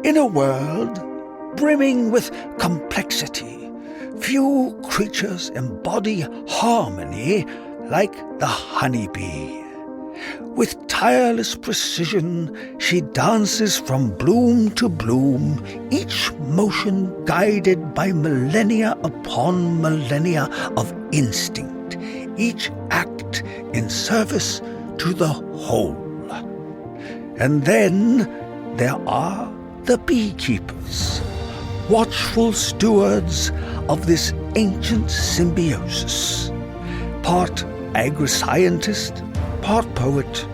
In a world brimming with complexity, few creatures embody harmony like the honeybee. With tireless precision, she dances from bloom to bloom, each motion guided by millennia upon millennia of instinct, each act in service to the whole. And then there are the beekeepers, watchful stewards of this ancient symbiosis. Part agri-scientist, part poet,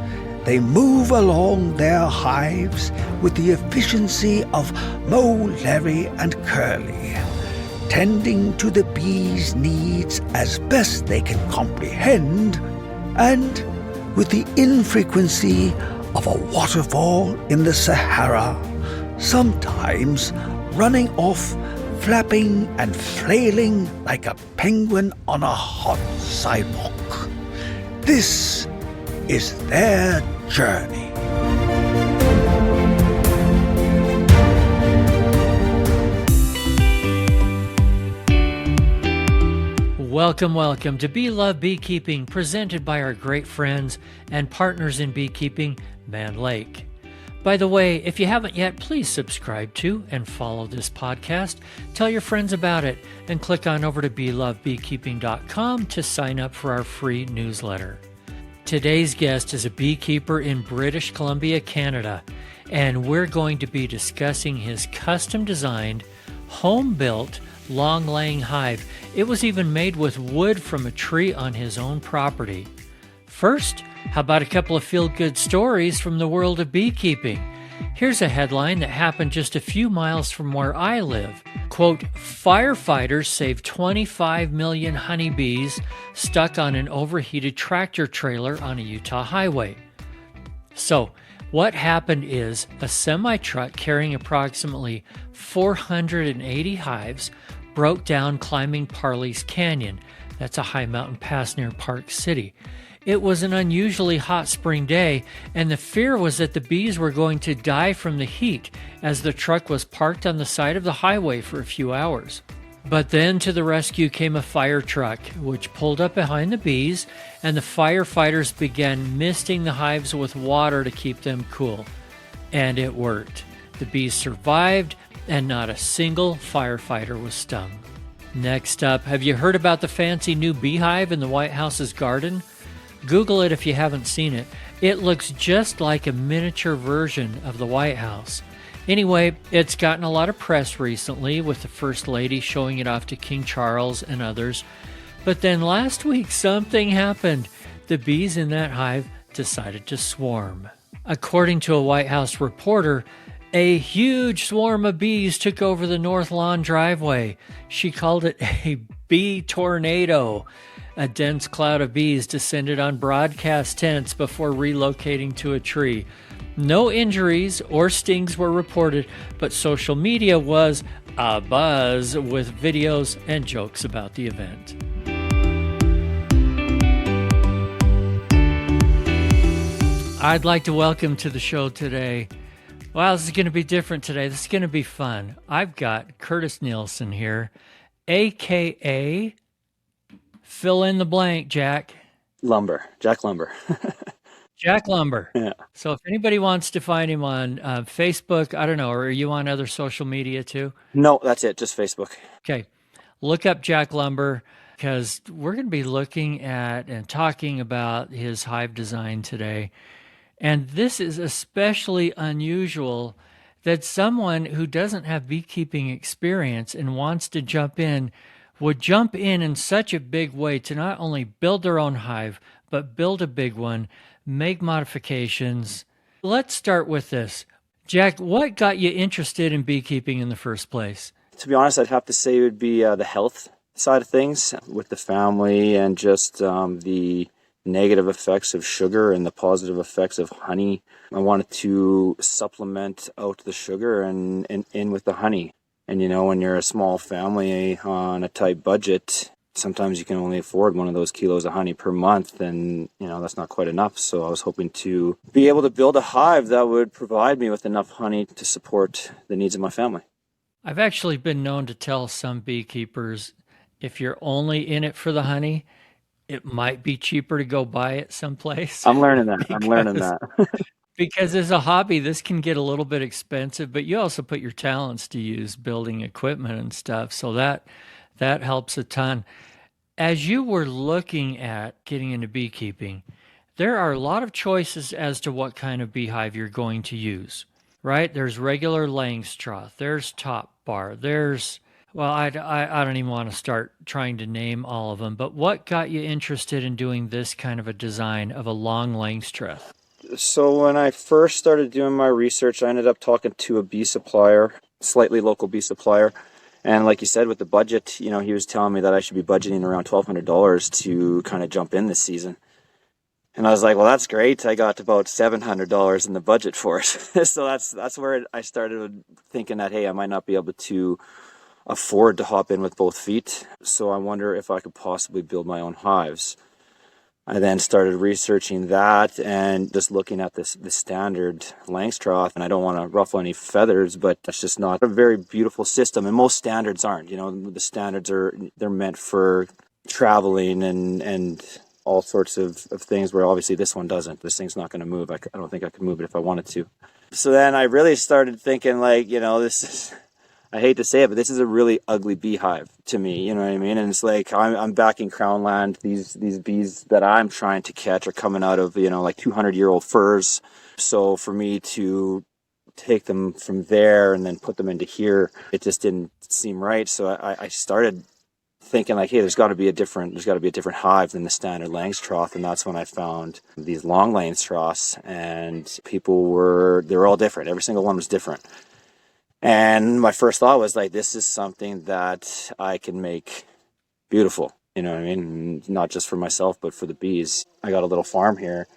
they move along their hives with the efficiency of Moe, Larry, and Curly, tending to the bees' needs as best they can comprehend, and with the infrequency of a waterfall in the Sahara, sometimes running off, flapping and flailing like a penguin on a hot sidewalk. This is their journey. Welcome to Bee Love Beekeeping, presented by our great friends and partners in beekeeping, Mann Lake. By the way, if you haven't yet, please subscribe to and follow this podcast. Tell your friends about it and click on over to beelovebeekeeping.com to sign up for our free newsletter. Today's guest is a beekeeper in British Columbia, Canada, and we're going to be discussing his custom-designed, home-built, long-laying hive. It was even made with wood from a tree on his own property. First, how about a couple of feel-good stories from the world of beekeeping? Here's a headline that happened just a few miles from where I live. Quote, firefighters saved 25 million honeybees stuck on an overheated tractor trailer on a Utah highway. So, what happened is a semi-truck carrying approximately 480 hives broke down climbing Parley's Canyon. That's a high mountain pass near Park City. It was an unusually hot spring day, and the fear was that the bees were going to die from the heat as the truck was parked on the side of the highway for a few hours. But then to the rescue came a fire truck, which pulled up behind the bees, and the firefighters began misting the hives with water to keep them cool. And it worked. The bees survived, and not a single firefighter was stung. Next up, have you heard about the fancy new beehive in the White House's garden? Google it if you haven't seen it. It looks just like a miniature version of the White House. Anyway, it's gotten a lot of press recently, with the First Lady showing it off to King Charles and others. But then last week, something happened. The bees in that hive decided to swarm. According to a White House reporter, a huge swarm of bees took over the North Lawn driveway. She called it a bee tornado. A dense cloud of bees descended on broadcast tents before relocating to a tree. No injuries or stings were reported, but social media was abuzz with videos and jokes about the event. I'd like to welcome to the show today. Wow, this is going to be different today. This is going to be fun. I've got Curtis Nielsen here, a.k.a. fill in the blank, Jack. Jack Lumber. Jack Lumber. Yeah. So if anybody wants to find him on Facebook, I don't know, or are you on other social media too? No, that's it, just Facebook. Okay. Look up Jack Lumber, because we're going to be looking at and talking about his hive design today. And this is especially unusual that someone who doesn't have beekeeping experience and wants to jump in would jump in such a big way to not only build their own hive, but build a big one, make modifications. Let's start with this. Jack, what got you interested in beekeeping in the first place? To be honest, I'd have to say it would be the health side of things with the family, and just the negative effects of sugar and the positive effects of honey. I wanted to supplement out the sugar and in with the honey. And, you know, when you're a small family on a tight budget, sometimes you can only afford one of those kilos of honey per month, and that's not quite enough. So I was hoping to be able to build a hive that would provide me with enough honey to support the needs of my family. I've actually been known to tell some beekeepers, if you're only in it for the honey, it might be cheaper to go buy it someplace. I'm learning that. Because as a hobby, this can get a little bit expensive, but you also put your talents to use building equipment and stuff. So that helps a ton. As you were looking at getting into beekeeping, there are a lot of choices as to what kind of beehive you're going to use, right? There's regular Langstroth, there's top bar, I don't even want to start trying to name all of them, but what got you interested in doing this kind of a design of a long Langstroth? So when I first started doing my research, I ended up talking to a bee supplier, slightly local bee supplier. And like you said, with the budget, he was telling me that I should be budgeting around $1,200 to kind of jump in this season. And I was like, well, that's great. I got about $700 in the budget for it. So that's where I started thinking that, hey, I might not be able to afford to hop in with both feet. So I wonder if I could possibly build my own hives. I then started researching that and just looking at the standard Langstroth, and I don't want to ruffle any feathers, but that's just not a very beautiful system, and most standards aren't. The standards they're meant for traveling and all sorts of things, where obviously this one doesn't. This thing's not going to move. I don't think I could move it if I wanted to. So then I really started thinking, this is, I hate to say it, but this is a really ugly beehive to me, you know what I mean? And it's like, I'm back in Crown Land. These bees that I'm trying to catch are coming out of, 200-year-old furs. So for me to take them from there and then put them into here, it just didn't seem right. So I started thinking like, hey, there's got to be a different hive than the standard Langstroth. And that's when I found these long Langstroths, and they're all different. Every single one was different. And my first thought was like, this is something that I can make beautiful, you know what I mean? Not just for myself, but for the bees. I got a little farm here,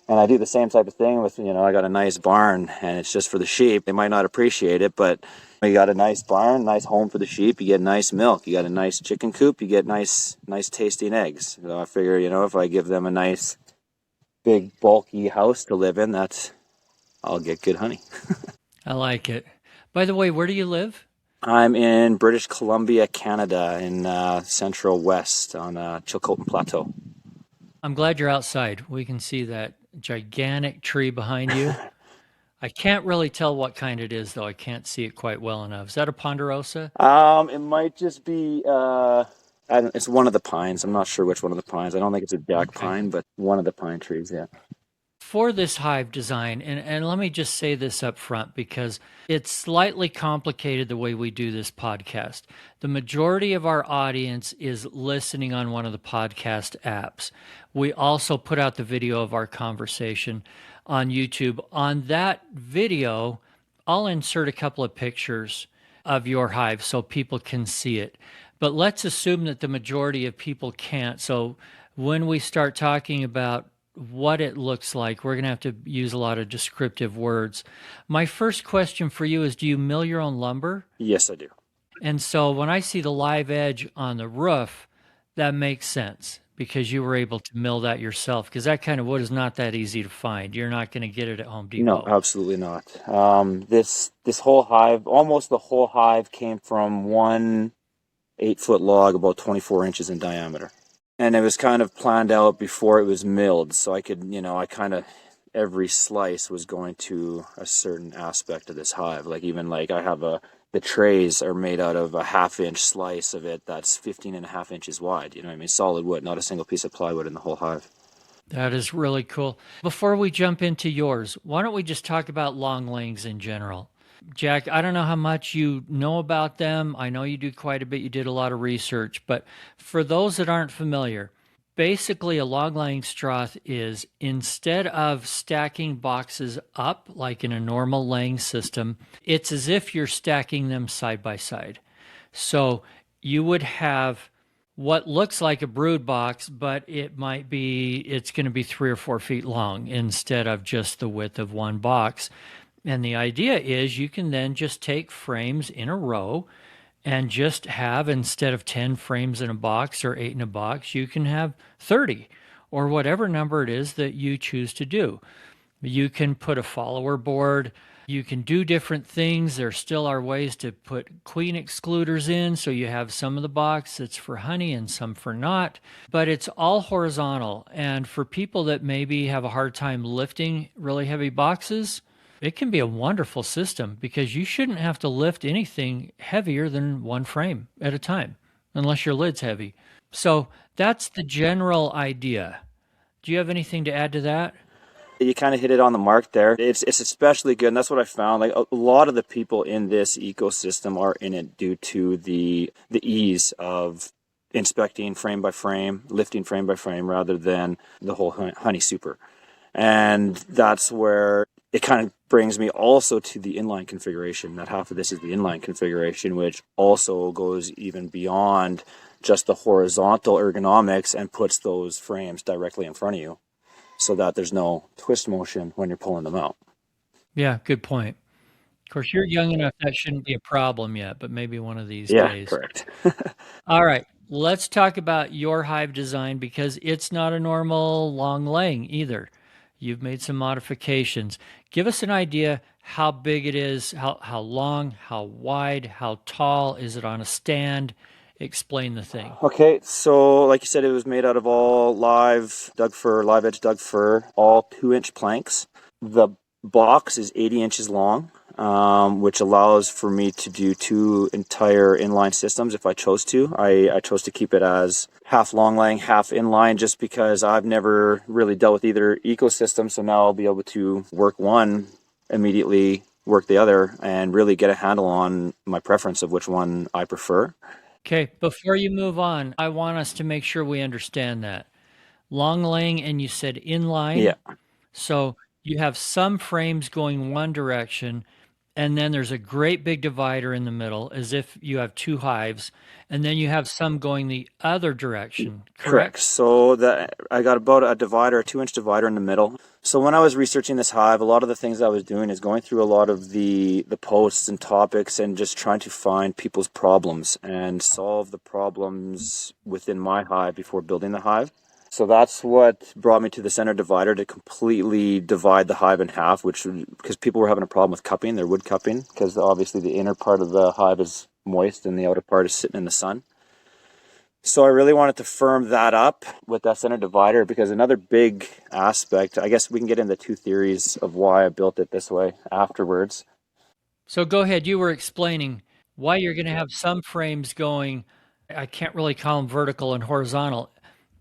and I do the same type of thing with, I got a nice barn, and it's just for the sheep. They might not appreciate it, but you got a nice barn, nice home for the sheep, you get nice milk, you got a nice chicken coop, you get nice tasting eggs. So I figure, if I give them a nice big bulky house to live in, I'll get good honey. I like it. By the way, where do you live? I'm in British Columbia, Canada, in central west on Chilcotin Plateau. I'm glad you're outside. We can see that gigantic tree behind you. I can't really tell what kind it is, though. I can't see it quite well enough. Is that a ponderosa? It might just be, it's one of the pines. I'm not sure which one of the pines. I don't think it's a jack pine, but one of the pine trees, yeah. For this hive design, and let me just say this up front because it's slightly complicated the way we do this podcast. The majority of our audience is listening on one of the podcast apps. We also put out the video of our conversation on YouTube. On that video, I'll insert a couple of pictures of your hive so people can see it. But let's assume that the majority of people can't. So when we start talking about what it looks like, we're going to have to use a lot of descriptive words. My first question for you is, do you mill your own lumber? Yes, I do. And so when I see the live edge on the roof, that makes sense because you were able to mill that yourself, because that kind of wood is not that easy to find. You're not going to get it at Home Depot. No, absolutely not. This whole hive, almost the whole hive, came from one 8-foot log about 24 inches in diameter. And it was kind of planned out before it was milled, so I could, every slice was going to a certain aspect of this hive. I have the trays are made out of a 1/2-inch slice of it that's 15.5 inches wide. Solid wood, not a single piece of plywood in the whole hive. That is really cool. Before we jump into yours, why don't we just talk about long langs in general? Jack, I don't know how much you know about them. I know you do quite a bit. You did a lot of research. But for those that aren't familiar, basically a long Langstroth is, instead of stacking boxes up like in a normal Lang system, it's as if you're stacking them side by side. So you would have what looks like a brood box, but it's going to be 3 or 4 feet long instead of just the width of one box. And the idea is you can then just take frames in a row and just have, instead of 10 frames in a box or 8 in a box, you can have 30 or whatever number it is that you choose to do. You can put a follower board. You can do different things. There still are ways to put queen excluders in, so you have some of the box that's for honey and some for not. But it's all horizontal. And for people that maybe have a hard time lifting really heavy boxes, it can be a wonderful system because you shouldn't have to lift anything heavier than one frame at a time, unless your lid's heavy. So that's the general idea. Do you have anything to add to that? You kind of hit it on the mark there. It's especially good, and that's what I found. Like a lot of the people in this ecosystem are in it due to the ease of inspecting frame by frame, lifting frame by frame, rather than the whole honey super. And that's where it kind of brings me also to the inline configuration. That half of this is the inline configuration, which also goes even beyond just the horizontal ergonomics and puts those frames directly in front of you, so that there's no twist motion when you're pulling them out. Yeah, good point. Of course, you're young enough that shouldn't be a problem yet, but maybe one of these days. Yeah, correct. All right, let's talk about your hive design because it's not a normal long laying either. You've made some modifications. Give us an idea how big it is, how long, how wide, how tall. Is it on a stand? Explain the thing. Okay, so like you said, it was made out of all live edge Doug fir, all 2-inch planks. The box is 80 inches long, which allows for me to do 2 entire inline systems if I chose to. I chose to keep it as half long laying, half inline, just because I've never really dealt with either ecosystem. So now I'll be able to work one, immediately work the other, and really get a handle on my preference of which one I prefer. Okay, before you move on, I want us to make sure we understand that. Long laying, and you said inline. Yeah. So you have some frames going one direction, and then there's a great big divider in the middle, as if you have 2 hives, and then you have some going the other direction, correct? So I got about a 2-inch divider in the middle. So when I was researching this hive, a lot of the things I was doing is going through a lot of the posts and topics and just trying to find people's problems and solve the problems within my hive before building the hive. So that's what brought me to the center divider, to completely divide the hive in half, because people were having a problem with cupping, their wood cupping, because obviously the inner part of the hive is moist and the outer part is sitting in the sun. So I really wanted to firm that up with that center divider, because another big aspect, I guess we can get into 2 theories of why I built it this way afterwards. So go ahead. You were explaining why you're going to have some frames going, I can't really call them vertical and horizontal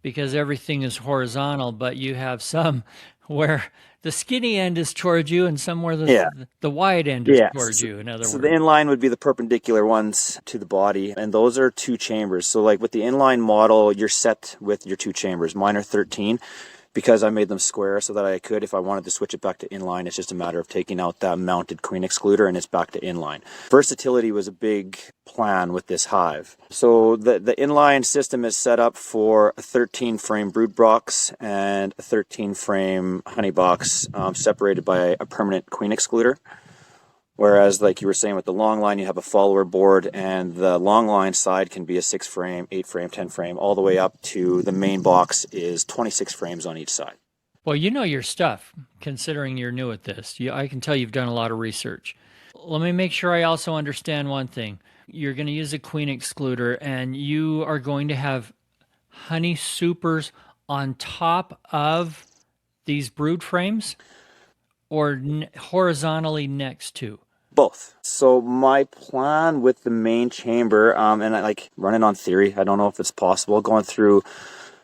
because everything is horizontal, but you have some where the skinny end is towards you and some where the wide end is towards you, in other words. So the inline would be the perpendicular ones to the body, and those are 2 chambers. So like with the inline model, you're set with your 2 chambers. Mine are 13 because I made them square so that I could, if I wanted to switch it back to inline, it's just a matter of taking out that mounted queen excluder and it's back to inline. Versatility was a big plan with this hive. So the inline system is set up for a 13 frame brood box and a 13 frame honey box, separated by a permanent queen excluder. Whereas, like you were saying, with the long line, you have a follower board, and the long line side can be a 6 frame, 8 frame, 10 frame, all the way up to the main box is 26 frames on each side. Well, you know your stuff, considering you're new at this. I can tell you've done a lot of research. Let me make sure I also understand one thing. You're going to use a queen excluder, and you are going to have honey supers on top of these brood frames, or horizontally next to? Both. So my plan with the main chamber, and I like running on theory, I don't know if it's possible, going through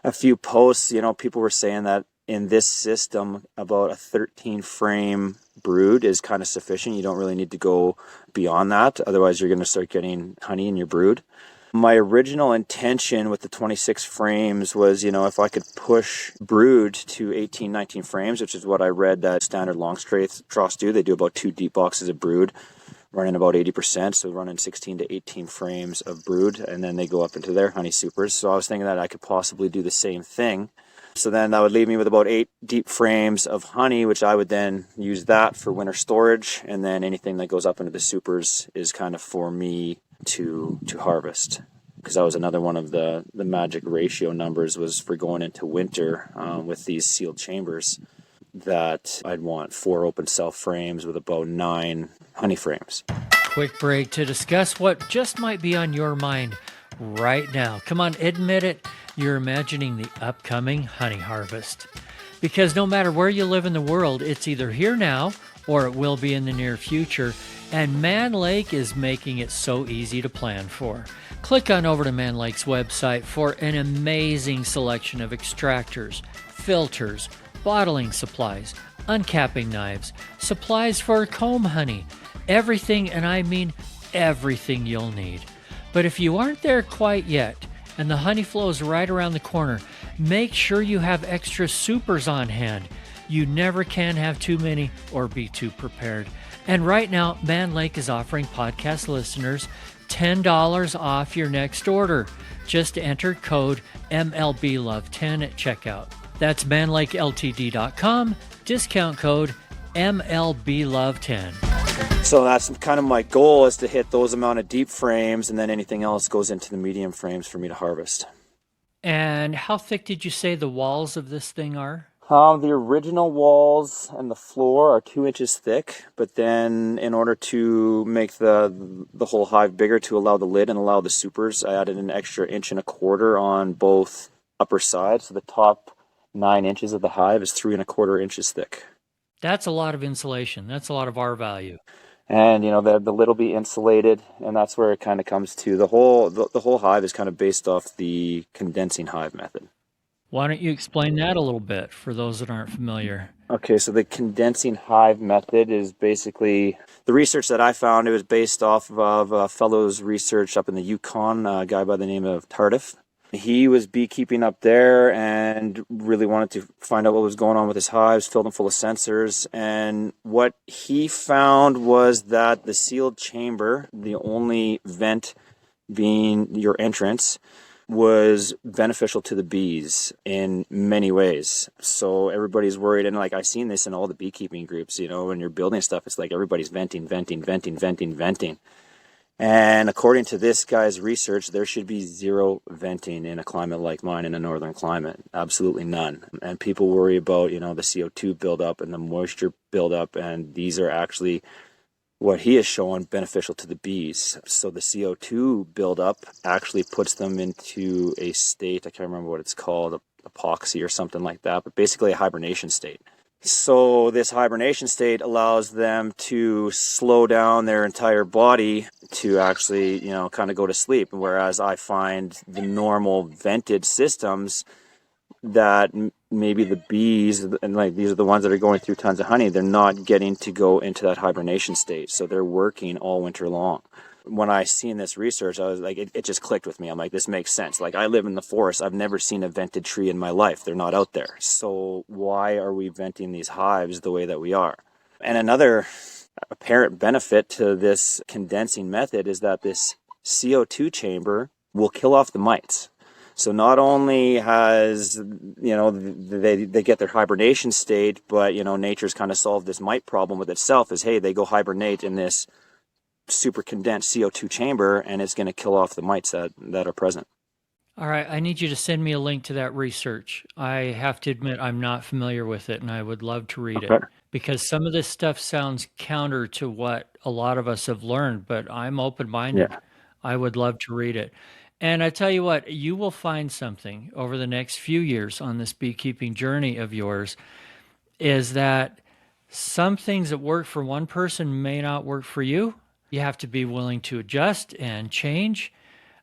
a few posts, people were saying that in this system, about a 13 frame brood is kind of sufficient. You don't really need to go beyond that. Otherwise, you're going to start getting honey in your brood. My original intention with the 26 frames was, if I could push brood to 18, 19 frames, which is what I read that standard Langstroth do. They do about 2 deep boxes of brood, running about 80%, so running 16 to 18 frames of brood, and then they go up into their honey supers. So I was thinking that I could possibly do the same thing. So then that would leave me with about 8 deep frames of honey, which I would then use that for winter storage, and then anything that goes up into the supers is kind of for me to harvest. Because that was another one of the magic ratio numbers, was for going into winter with these sealed chambers, that I'd want 4 open cell frames with about 9 honey frames. Quick break to discuss what just might be on your mind right now. Come on, admit it. You're imagining the upcoming honey harvest. Because no matter where you live in the world, it's either here now or it will be in the near future. And Mann Lake is making it so easy to plan for. Click on over to Mann Lake's website for an amazing selection of extractors, filters, bottling supplies, uncapping knives, supplies for comb honey, everything, and I mean everything you'll need. But if you aren't there quite yet, and the honey flow is right around the corner, make sure you have extra supers on hand. You never can have too many or be too prepared. And right now, Mann Lake is offering podcast listeners $10 off your next order. Just enter code MLBLOVE10 at checkout. That's manlakeltd.com, discount code MLBLOVE10. So that's kind of my goal, is to hit those amount of deep frames, and then anything else goes into the medium frames for me to harvest. And how thick did you say the walls of this thing are? The original walls and the floor are 2 inches thick, but then in order to make the whole hive bigger, to allow the lid and allow the supers, I added an extra 1.25 inches on both upper sides. So the top 9 inches of the hive is 3.25 inches thick. That's a lot of insulation. That's a lot of R value. And the lid will be insulated, and that's where it kind of comes to the whole hive is kind of based off the condensing hive method. Why don't you explain that a little bit for those that aren't familiar? Okay, so the condensing hive method is basically the research that I found. It was based off of a fellow's research up in the Yukon, a guy by the name of Tardif. He was beekeeping up there and really wanted to find out what was going on with his hives, filled them full of sensors. And what he found was that the sealed chamber, the only vent being your entrance, was beneficial to the bees in many ways. So everybody's worried, and like I've seen this in all the beekeeping groups, when you're building stuff, it's like everybody's venting. And according to this guy's research, there should be 0 venting in a climate like mine, in a northern climate. Absolutely none. And people worry about, the CO2 buildup and the moisture buildup, and these are actually, what he has shown, beneficial to the bees. So the CO2 buildup actually puts them into a state, I can't remember what it's called, epoxy or something like that, but basically a hibernation state. So this hibernation state allows them to slow down their entire body to actually, kind of go to sleep. Whereas I find the normal vented systems that maybe the bees, and like these are the ones that are going through tons of honey, they're not getting to go into that hibernation state. So they're working all winter long. When I seen this research, I was like, it just clicked with me. I'm like, this makes sense. Like, I live in the forest. I've never seen a vented tree in my life. They're not out there. So why are we venting these hives the way that we are? And another apparent benefit to this condensing method is that this CO2 chamber will kill off the mites. So not only has, they get their hibernation state, but, nature's kind of solved this mite problem with itself, is, hey, they go hibernate in this super condensed CO2 chamber, and it's going to kill off the mites that are present. All right, I need you to send me a link to that research. I have to admit I'm not familiar with it, and I would love to read it, because some of this stuff sounds counter to what a lot of us have learned, but I'm open-minded. Yeah. I would love to read it. And I tell you what, you will find something over the next few years on this beekeeping journey of yours, is that some things that work for one person may not work for you. You have to be willing to adjust and change,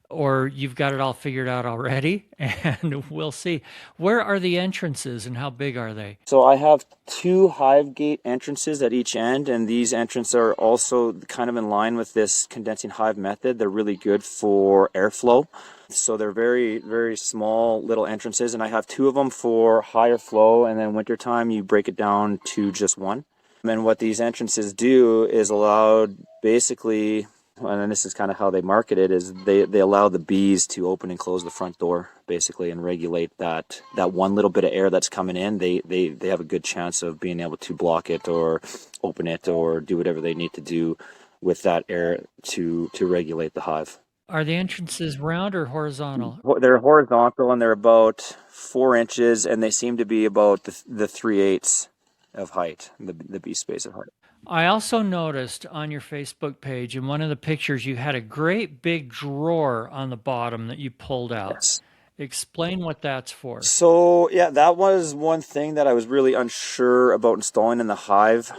or you've got it all figured out already, and we'll see. Where are the entrances and how big are they? So I have 2 hive gate entrances at each end, and these entrances are also kind of in line with this condensing hive method. They're really good for airflow. So they're very, very small little entrances, and I have 2 of them for higher flow, and then wintertime you break it down to just 1. And what these entrances do is allow, basically, and this is kind of how they market it, is they allow the bees to open and close the front door, basically, and regulate that one little bit of air that's coming in. They have a good chance of being able to block it or open it or do whatever they need to do with that air to regulate the hive. Are the entrances round or horizontal? They're horizontal and they're about 4 inches, and they seem to be about the 3/8 of height, the bee space of height. I also noticed on your Facebook page in one of the pictures you had a great big drawer on the bottom that you pulled out. Yes. Explain what that's for. So yeah, that was one thing that I was really unsure about installing in the hive,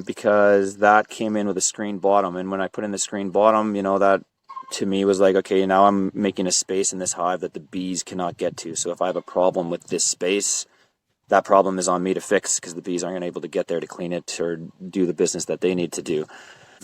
because that came in with a screen bottom, and when I put in the screen bottom, that to me was like, okay, now I'm making a space in this hive that the bees cannot get to. So if I have a problem with this space, that problem is on me to fix, because the bees aren't able to get there to clean it or do the business that they need to do.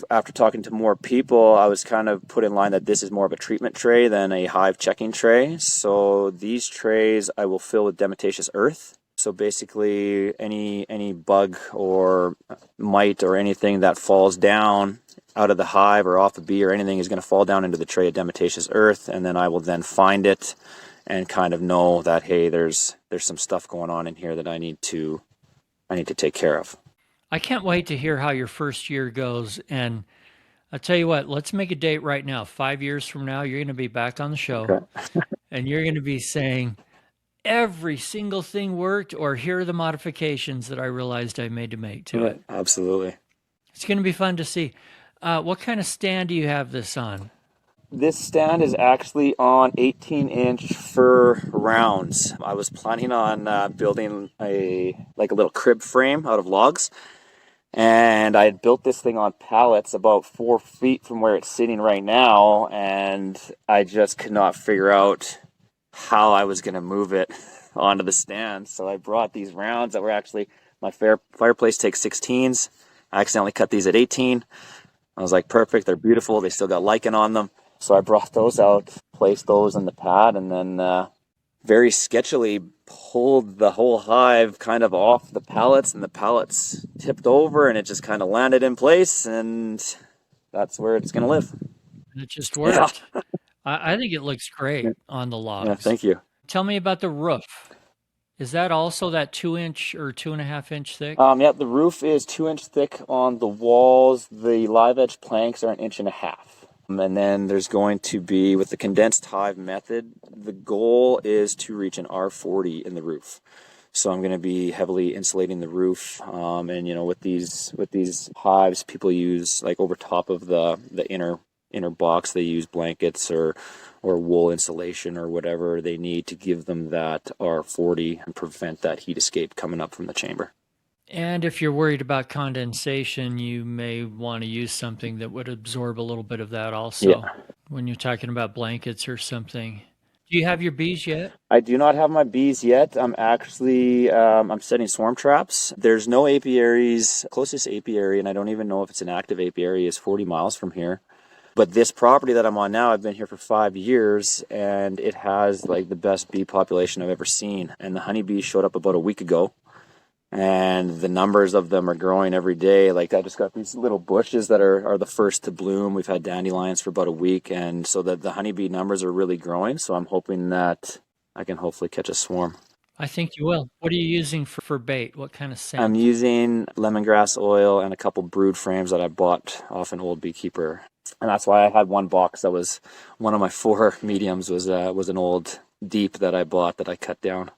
After talking to more people, I was kind of put in line that this is more of a treatment tray than a hive checking tray. So these trays I will fill with dementatious earth. So basically any bug or mite or anything that falls down out of the hive or off a bee or anything is going to fall down into the tray of dementatious earth, and then I will then find it and kind of know that, hey, there's some stuff going on in here that I need to take care of. I can't wait to hear how your first year goes. And I'll tell you what, let's make a date right now. 5 years from now, you're going to be back on the show. Okay. And you're going to be saying, every single thing worked, or here are the modifications that I realized I made to it. Absolutely. It's going to be fun to see. What kind of stand do you have this on? This stand is actually on 18-inch fir rounds. I was planning on building a little crib frame out of logs, and I had built this thing on pallets about 4 feet from where it's sitting right now, and I just could not figure out how I was going to move it onto the stand. So I brought these rounds that were actually, my fireplace takes 16s. I accidentally cut these at 18. I was like, perfect, they're beautiful, they still got lichen on them. So I brought those out, placed those in the pad, and then very sketchily pulled the whole hive kind of off the pallets, and the pallets tipped over, and it just kind of landed in place, and that's where it's going to live. And it just worked. Yeah. I think it looks great on the logs. Yeah, thank you. Tell me about the roof. Is that also that 2-inch or 2.5-inch thick? Yeah, the roof is 2-inch thick on the walls. The live edge planks are 1.5 inches. And then there's going to be, with the condensed hive method, the goal is to reach an R40 in the roof. So I'm going to be heavily insulating the roof. And with these hives, people use, like, over top of the inner box, they use blankets or wool insulation or whatever they need to give them that R40 and prevent that heat escape coming up from the chamber. And if you're worried about condensation, you may want to use something that would absorb a little bit of that also. Yeah. When you're talking about blankets or something. Do you have your bees yet? I do not have my bees yet. I'm actually I'm setting swarm traps. There's no apiaries. Closest apiary, and I don't even know if it's an active apiary, is 40 miles from here. But this property that I'm on now, I've been here for 5 years, and it has like the best bee population I've ever seen. And the honeybees showed up about a week ago, and the numbers of them are growing every day. Like, I just got these little bushes that are the first to bloom. We've had dandelions for about a week, and so the honeybee numbers are really growing. So I'm hoping that I can hopefully catch a swarm. I think you will. What are you using for bait? What kind of scent? I'm using lemongrass oil and a couple brood frames that I bought off an old beekeeper. And that's why I had one box that was one of my 4 mediums was an old deep that I bought that I cut down.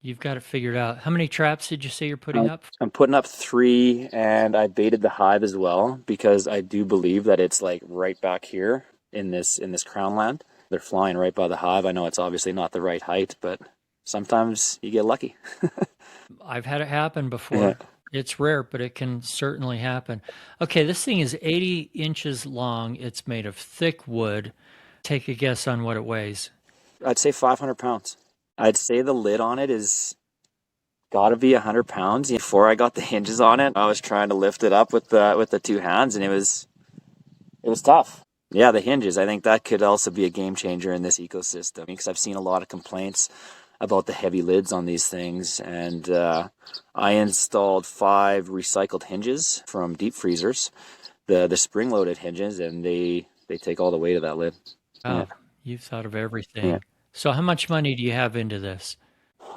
You've got it figured out. How many traps did you say you're putting up? I'm putting up 3, and I baited the hive as well, because I do believe that it's like right back here in this crown land. They're flying right by the hive. I know it's obviously not the right height, but sometimes you get lucky. I've had it happen before. Yeah. It's rare, but it can certainly happen. Okay, this thing is 80 inches long. It's made of thick wood. Take a guess on what it weighs. I'd say 500 pounds. I'd say the lid on it is got to be 100 pounds. Before I got the hinges on it, I was trying to lift it up with the 2 hands, and it was tough. Yeah, the hinges. I think that could also be a game changer in this ecosystem, because I've seen a lot of complaints about the heavy lids on these things, and I installed 5 recycled hinges from deep freezers, the spring-loaded hinges, and they take all the weight of that lid. Oh, yeah. You've thought of everything. Yeah. So how much money do you have into this?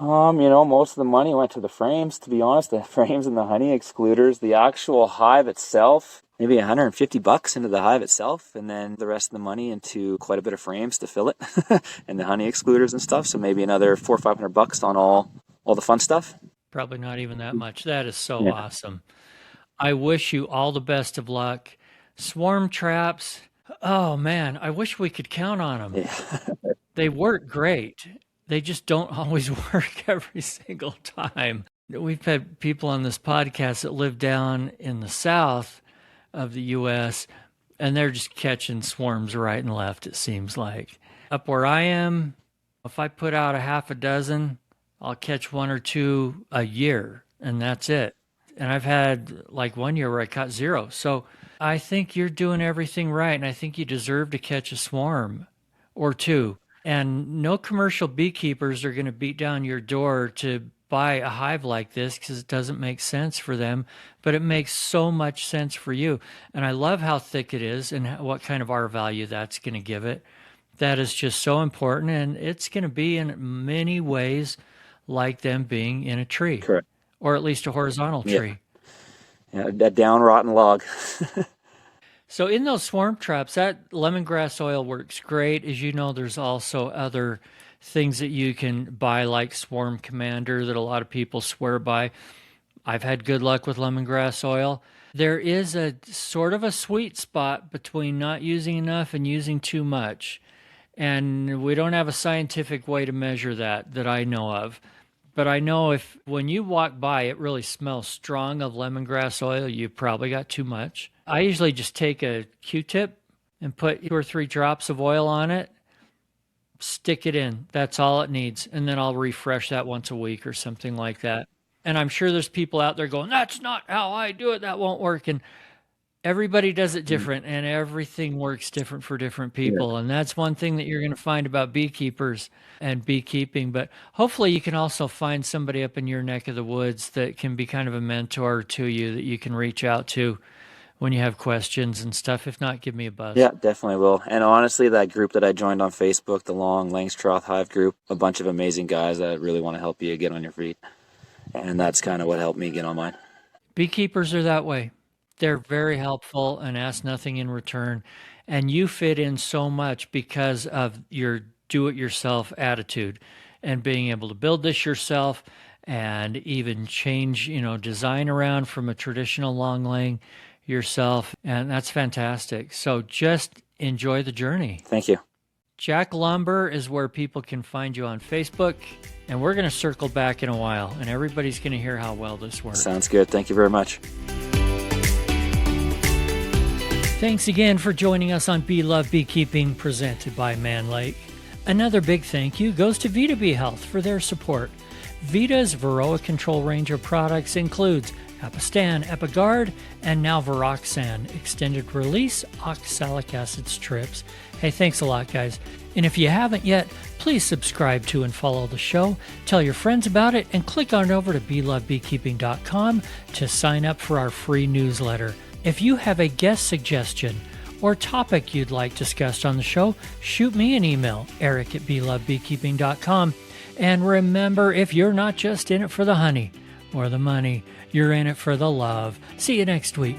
Most of the money went to the frames, to be honest, the frames and the honey excluders. The actual hive itself, maybe $150 into the hive itself, and then the rest of the money into quite a bit of frames to fill it and the honey excluders and stuff. So maybe another $400 or $500 on all the fun stuff. Probably not even that much. That is so awesome. I wish you all the best of luck. Swarm traps. Oh man, I wish we could count on them. Yeah. They work great. They just don't always work every single time. We've had people on this podcast that live down in the south of the U.S., and they're just catching swarms right and left, it seems like. Up where I am, if I put out a half a dozen, I'll catch one or two a year, and that's it. And I've had like 1 year where I caught zero. So I think you're doing everything right, and I think you deserve to catch a swarm or two. And no commercial beekeepers are going to beat down your door to buy a hive like this because it doesn't make sense for them, but it makes so much sense for you. And I love how thick it is and what kind of R value that's going to give it. That is just so important, and it's going to be in many ways like them being in a tree. Correct. Or at least a horizontal tree. Yeah, a down rotten log. So in those swarm traps, that lemongrass oil works great. As you know, there's also other things that you can buy like Swarm Commander that a lot of people swear by. I've had good luck with lemongrass oil. There is a sort of a sweet spot between not using enough and using too much. And we don't have a scientific way to measure that I know of. But I know when you walk by, it really smells strong of lemongrass oil, you probably got too much. I usually just take a Q-tip and put 2 or 3 drops of oil on it, stick it in. That's all it needs. And then I'll refresh that once a week or something like that. And I'm sure there's people out there going, that's not how I do it. That won't work. And everybody does it different, and everything works different for different people. Yeah. And that's one thing that you're going to find about beekeepers and beekeeping. But hopefully you can also find somebody up in your neck of the woods that can be kind of a mentor to you that you can reach out to when you have questions and stuff. If not, give me a buzz. Yeah, definitely will. And honestly, that group that I joined on Facebook, the Langstroth Hive group, a bunch of amazing guys that really want to help you get on your feet. And that's kind of what helped me get on mine. Beekeepers are that way. They're very helpful and ask nothing in return. And you fit in so much because of your do-it-yourself attitude and being able to build this yourself and even change, design around from a traditional long laying yourself. And that's fantastic. So just enjoy the journey. Thank you. Jack Lumber is where people can find you on Facebook. And we're going to circle back in a while, and everybody's going to hear how well this works. Sounds good. Thank you very much. Thanks again for joining us on Bee Love Beekeeping, presented by Mann Lake. Another big thank you goes to Vita Bee Health for their support. Vita's Varroa control range of products includes Apistan, Epigard, and now Viroxan, extended release oxalic acid strips. Hey, thanks a lot, guys. And if you haven't yet, please subscribe to and follow the show, tell your friends about it, and click on over to beelovebeekeeping.com to sign up for our free newsletter. If you have a guest suggestion or topic you'd like discussed on the show, shoot me an email, eric@beelovebeekeeping.com. And remember, if you're not just in it for the honey or the money, you're in it for the love. See you next week.